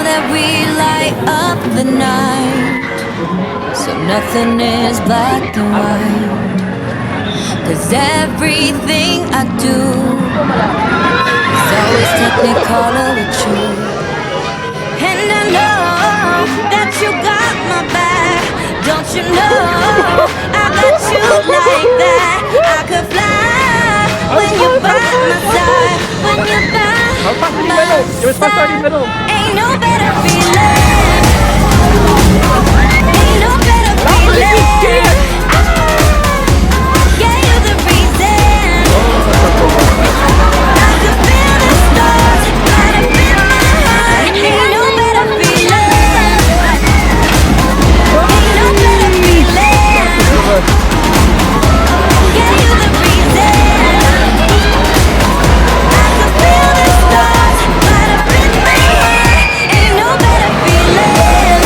that we light up the night, so nothing is black and white. 'Cause everything I do is always technicolor with you. And I know that you got my back. Don't you know I got you like that? I could fly when you're by my side. When you're by my side, ain't no better feeling. Ain't no better feeling. Yeah, you're the reason. I could feel the stars light up in my heart. Ain't no better feeling. Ain't no better feeling. Yeah, you're the reason. I could feel the stars light up in my heart. Ain't no better feeling.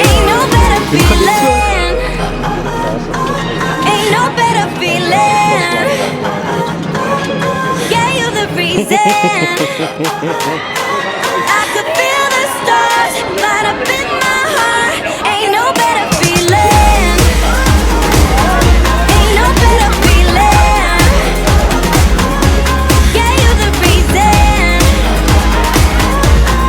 Ain't no better feeling. Ain't no better feeling. Yeah, you're the reason. I could feel the stars light up in my heart. Ain't no better feeling. Ain't no better feeling. Yeah, you're the reason.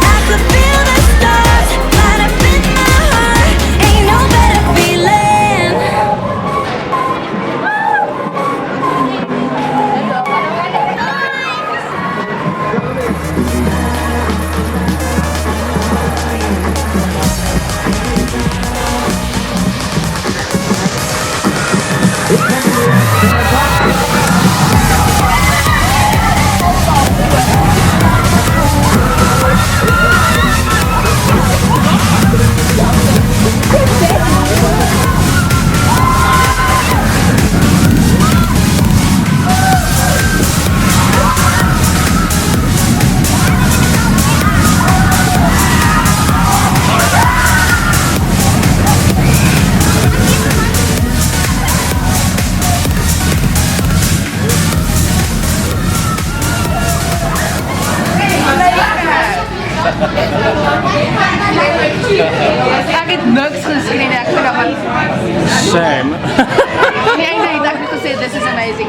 I could feel the stars light up in my heart. Ain't no better feeling. Bakit bugs on the screen? Actually, Same. I know exactly to say this is amazing.